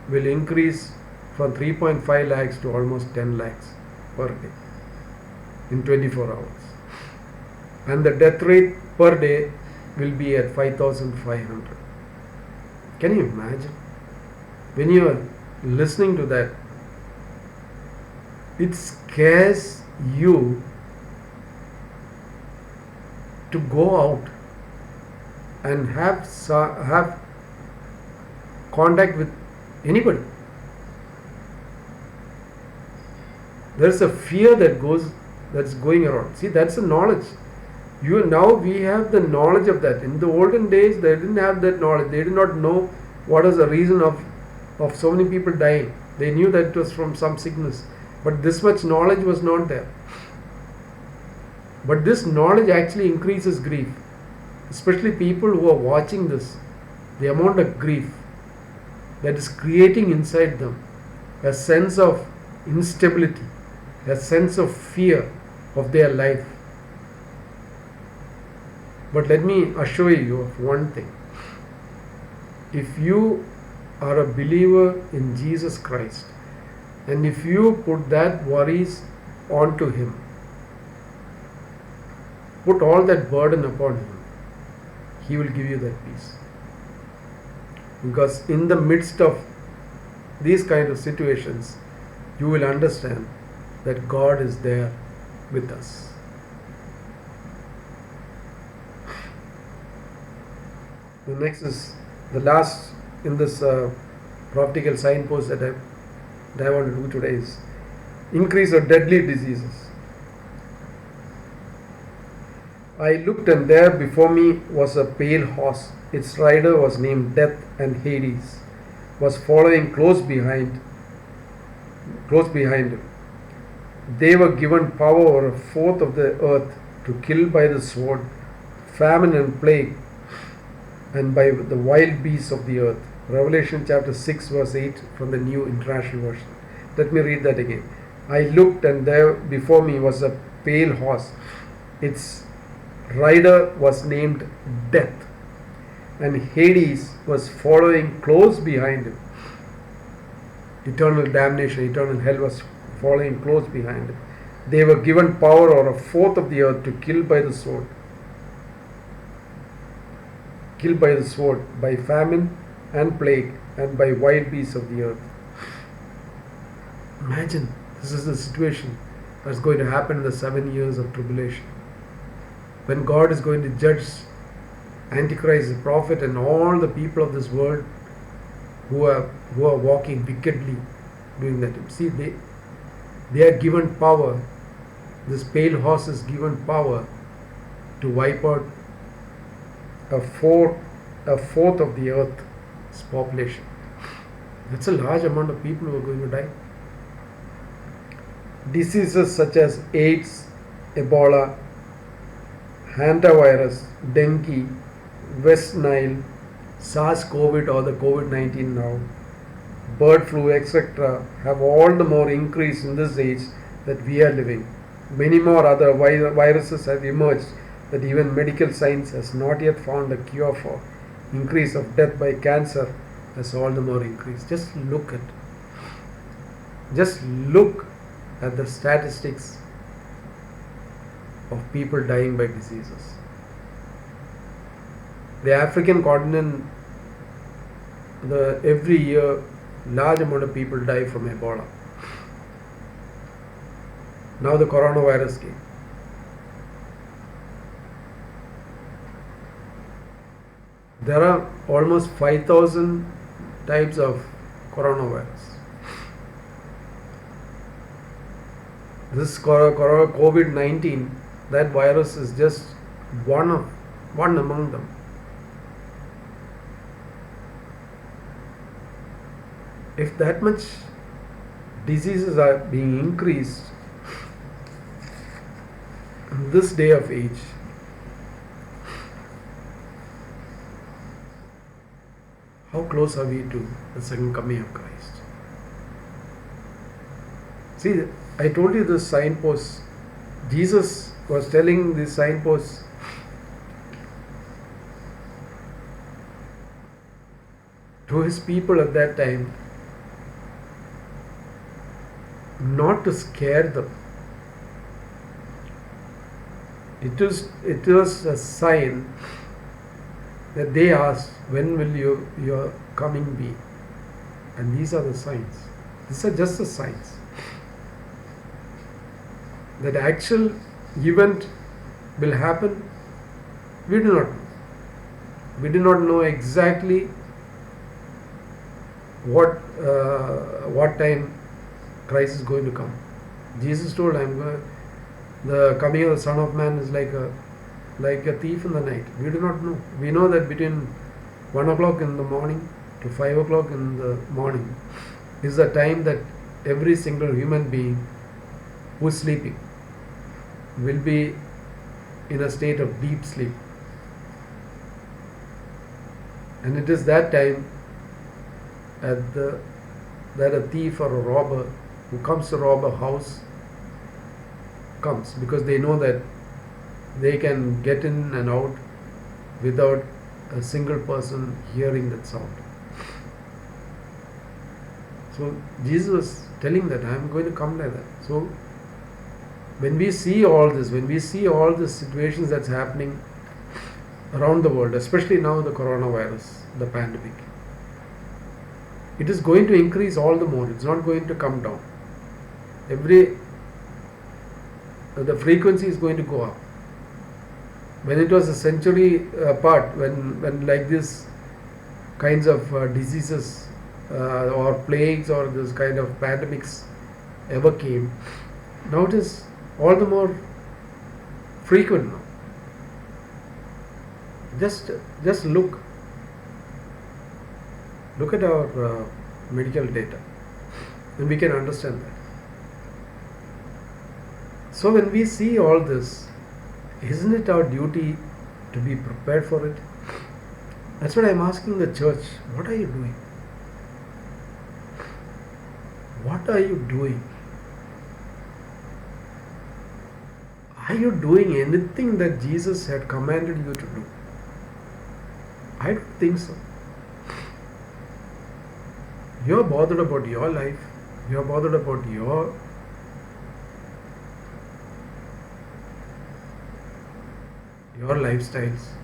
will increase from 3.5 lakhs to almost 10 lakhs per day in 24 hours. And the death rate per day will be at 5,500. Can you imagine? When you are listening to that, it scares you to go out and have contact with anybody. There is a fear that's going around. See, that's the knowledge. Now we have the knowledge of that. In the olden days, they didn't have that knowledge. They did not know what is the reason of so many people dying. They knew that it was from some sickness. But this much knowledge was not there. But this knowledge actually increases grief. Especially people who are watching this. The amount of grief that is creating inside them a sense of instability, a sense of fear of their life. But let me assure you of one thing. If you are a believer in Jesus Christ, and if you put that worries onto Him, put all that burden upon Him, He will give you that peace. Because in the midst of these kind of situations, you will understand that God is there with us. The next is the last in this prophetical signpost that I want to do today is increase of deadly diseases. I looked, and there before me was a pale horse. Its rider was named Death, and Hades was following close behind him. They were given power over a fourth of the earth to kill by the sword, famine and plague, and by the wild beasts of the earth. Revelation chapter 6 verse 8 from the New International Version. Let me read that again. I looked, and there before me was a pale horse. Its rider was named Death, and Hades was following close behind him. Eternal damnation, eternal hell was following close behind him. They were given power over a fourth of the earth to kill by the sword. killed by the sword, by famine and plague, and by wild beasts of the earth. Imagine, this is the situation that's going to happen in the 7 years of tribulation. When God is going to judge Antichrist, the prophet, and all the people of this world who are walking wickedly doing that. See, they are given power. This pale horse is given power to wipe out a fourth of the earth's population. That's a large amount of people who are going to die. Diseases such as AIDS, Ebola, hantavirus, dengue, West Nile, SARS-CoV or the COVID-19 now, bird flu, etc. have all the more increased in this age that we are living. Many more other viruses have emerged that even medical science has not yet found a cure for. Increase of death by cancer has all the more increased. Just look at the statistics of people dying by diseases. The African continent, every year, large amount of people die from Ebola. Now the coronavirus came. There are almost 5,000 types of coronavirus. This COVID-19, that virus is just one among them. If that much diseases are being increased in this day of age, how close are we to the second coming of Christ? See, I told you this signpost. Jesus was telling these signposts to his people at that time, not to scare them. It was a sign that they asked, when will your coming be? And these are the signs. These are just the signs. That actual event will happen, we do not know. We do not know exactly what time Christ is going to come. Jesus told, the coming of the Son of Man is like a thief in the night. We do not know. We know that between 1 o'clock in the morning to 5 o'clock in the morning is the time that every single human being who is sleeping will be in a state of deep sleep. And it is that time that a thief or a robber who comes to rob a house comes, because they know that they can get in and out without a single person hearing that sound. So Jesus was telling that I am going to come like that. So when we see all this, when we see all the situations that's happening around the world, especially now the coronavirus, the pandemic, it is going to increase all the more. It's not going to come down. The frequency is going to go up. When it was a century apart, when like this kinds of diseases or plagues or this kind of pandemics ever came, now it is all the more frequent now. Just look at our medical data, and we can understand that. So when we see all this, isn't it our duty to be prepared for it? That's what I'm asking the church. What are you doing? What are you doing? Are you doing anything that Jesus had commanded you to do? I don't think so. You're bothered about your life. You're bothered about your lifestyles,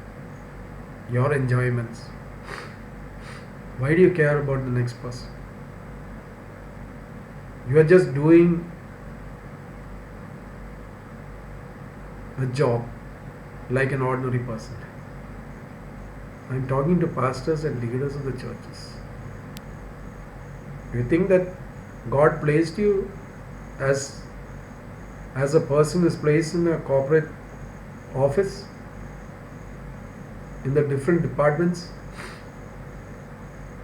your enjoyments. Why do you care about the next person? You are just doing a job like an ordinary person. I'm talking to pastors and leaders of the churches. You think that God placed you as a person is placed in a corporate office in the different departments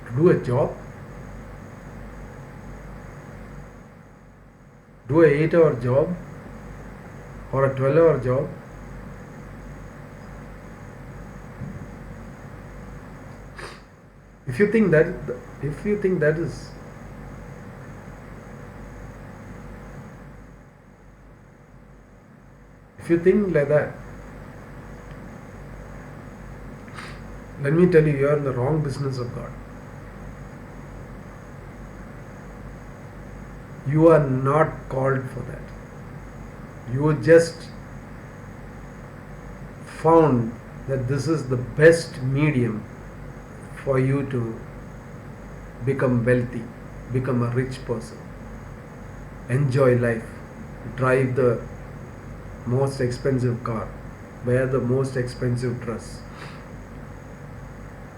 to do a job? Do a 8-hour job or a 12-hour job? If you think that is if you think like that, let me tell you, you are in the wrong business of God. You are not called for that. You just found that this is the best medium for you to become wealthy, become a rich person, enjoy life, drive the most expensive car, wear the most expensive dress,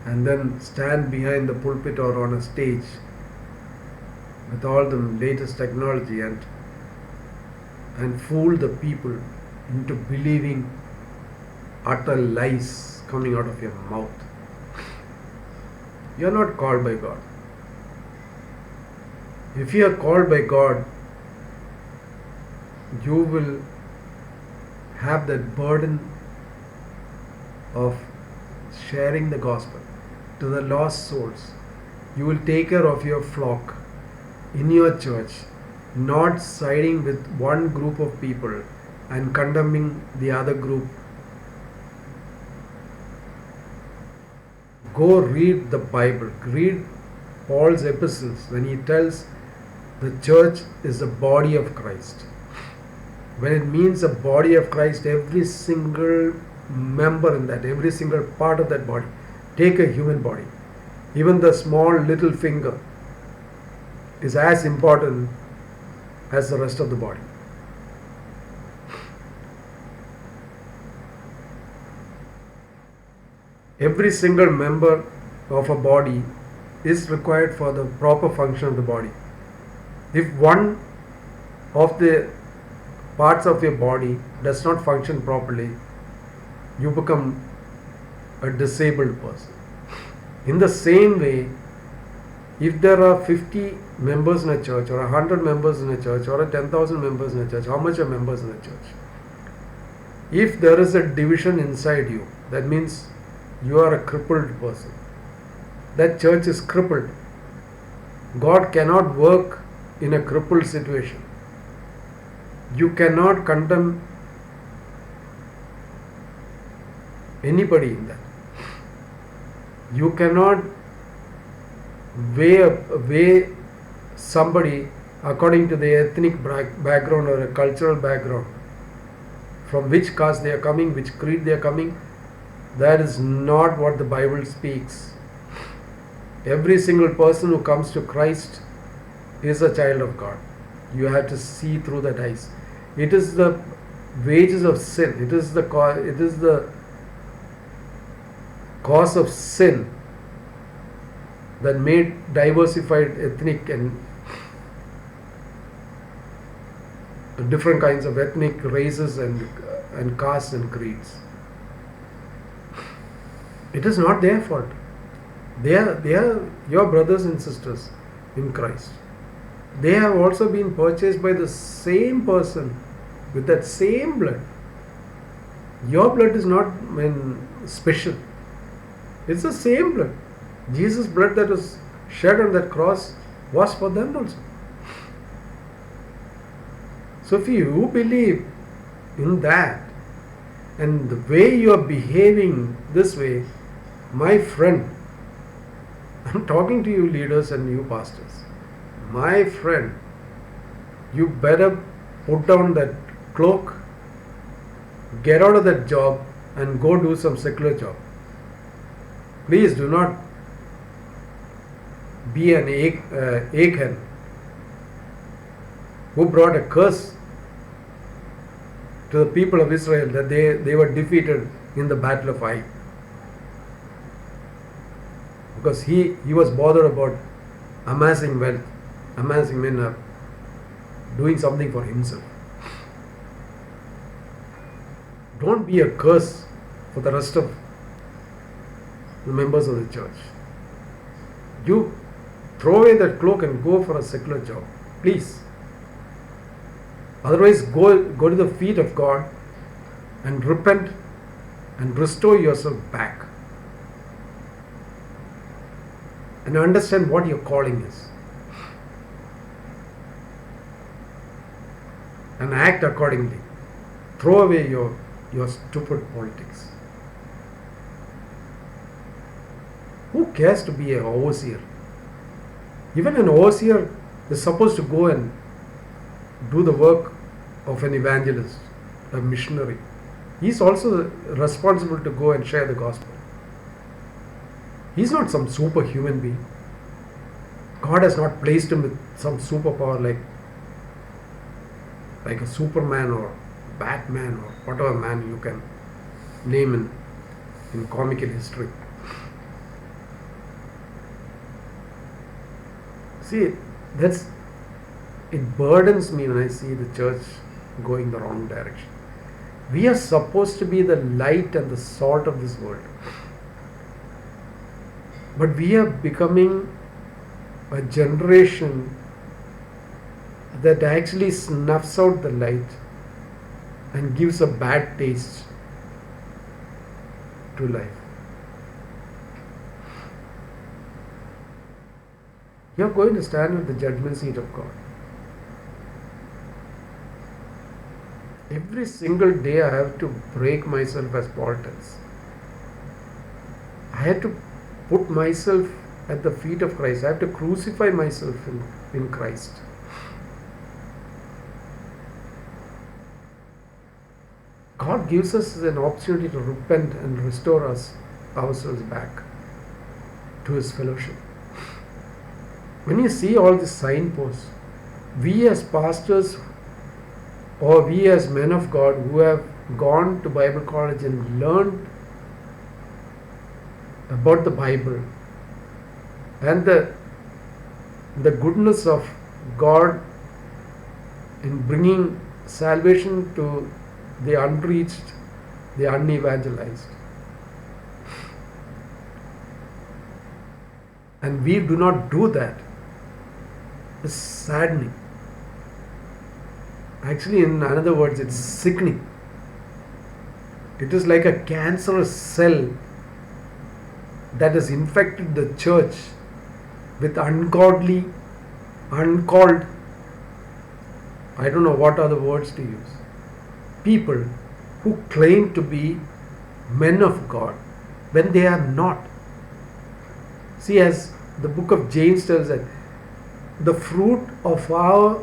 and then stand behind the pulpit or on a stage with all the latest technology and fool the people into believing utter lies coming out of your mouth. You are not called by God. If you are called by God, you will have that burden of sharing the gospel to the lost souls. You will take care of your flock in your church, not siding with one group of people and condemning the other group. Go read the Bible, read Paul's epistles when he tells the church is the body of Christ. When it means the body of Christ, every single member in that, every single part of that body, take a human body, even the small little finger is as important as the rest of the body. Every single member of a body is required for the proper function of the body. If one of the parts of your body does not function properly, you become a disabled person. In the same way, if there are 50 members in a church, or 100 members in a church, or 10,000 members in a church, how much are members in a church? If there is a division inside you, that means you are a crippled person. That church is crippled. God cannot work in a crippled situation. You cannot condemn anybody in that. You cannot weigh somebody according to their ethnic background or a cultural background, from which caste they are coming, which creed they are coming. That is not what the Bible speaks. Every single person who comes to Christ is a child of God. You have to see through that eyes. It is the wages of sin. It is the cause of sin that made diversified ethnic and different kinds of ethnic races and castes and creeds. It is not their fault. They are your brothers and sisters in Christ. They have also been purchased by the same person with that same blood. Your blood is not special. It's the same blood. Jesus' blood that was shed on that cross was for them also. So if you believe in that, and the way you are behaving this way, my friend, I'm talking to you leaders and you pastors, my friend, you better put down that cloak, get out of that job and go do some secular job. Please do not be an Achan who brought a curse to the people of Israel that they were defeated in the battle of Ai. Because he was bothered about amassing wealth, amassing men, doing something for himself. Don't be a curse for the rest of the members of the church. You throw away that cloak and go for a secular job, please. Otherwise, go to the feet of God and repent and restore yourself back. And understand what your calling is. And act accordingly. Throw away your stupid politics. Who cares to be an overseer? Even an overseer is supposed to go and do the work of an evangelist, a missionary. He is also responsible to go and share the gospel. He is not some superhuman being. God has not placed him with some superpower like a Superman or Batman or whatever man you can name in comical history. See, it burdens me when I see the church going the wrong direction. We are supposed to be the light and the salt of this world. But we are becoming a generation that actually snuffs out the light and gives a bad taste to life. You are going to stand at the judgment seat of God. Every single day I have to break myself, as Paul tells. I have to put myself at the feet of Christ. I have to crucify myself in Christ. God gives us an opportunity to repent and restore ourselves back to His fellowship. When you see all these signposts, we as pastors or we as men of God who have gone to Bible college and learned about the Bible and the goodness of God in bringing salvation to the unreached, the unevangelized. And we do not do that. It's saddening. Actually, in other words, it's sickening. It is like a cancerous cell that has infected the church with ungodly, uncalled, I don't know what other words to use, people who claim to be men of God when they are not. See, as the book of James tells that the fruit of our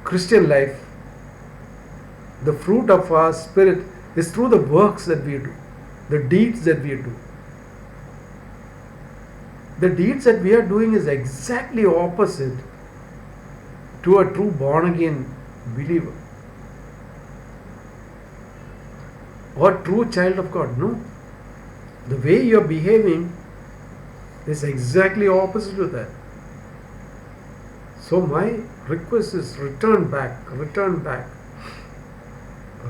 Christian life, the fruit of our spirit is through the works that we do, the deeds that we do. The deeds that we are doing is exactly opposite to a true born again believer or true child of God. No. The way you are behaving is exactly opposite to that. So my request is return back, return back,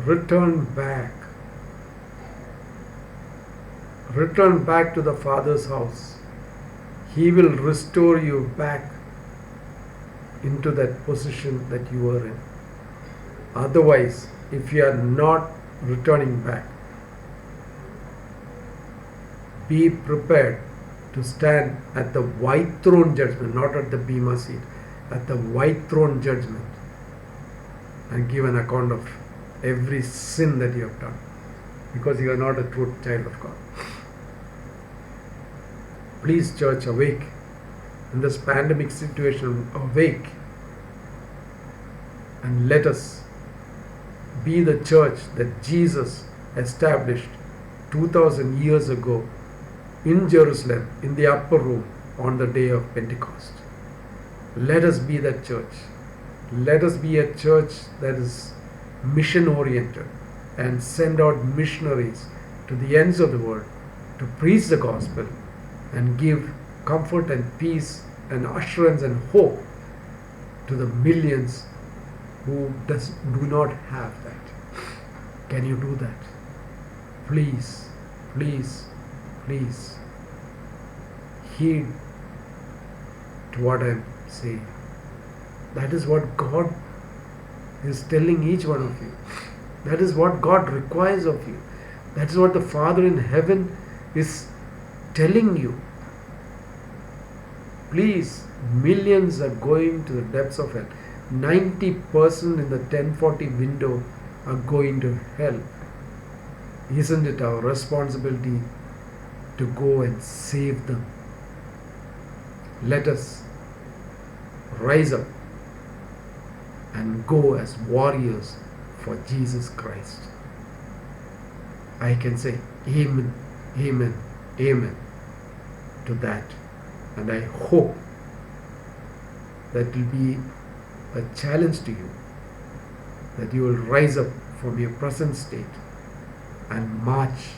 return back. Return back to the Father's house. He will restore you back into that position that you were in. Otherwise, if you are not returning back, be prepared to stand at the white throne judgment, not at the bema seat, at the white throne judgment, and give an account of every sin that you have done, because you are not a true child of God. Please, church, awake. In this pandemic situation, awake. And let us be the church that Jesus established 2000 years ago in Jerusalem, in the upper room on the day of Pentecost. Let us be that church. Let us be a church that is mission oriented and send out missionaries to the ends of the world to preach the gospel and give comfort and peace and assurance and hope to the millions who do not have that. Can you do that? Please, please, please heed to what I'm saying. That is what God is telling each one of you. That is what God requires of you. That is what the Father in heaven is telling you. Please, millions are going to the depths of hell. 90% in the 1040 window are going to hell. Isn't it our responsibility to go and save them? Let us rise up and go as warriors for Jesus Christ. I can say amen, amen, amen to that. And I hope that will be a challenge to you, that you will rise up from your present state and march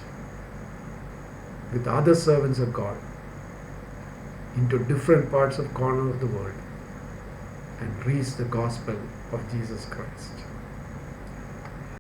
with other servants of God into different parts of corner of the world and preach the gospel of Jesus Christ.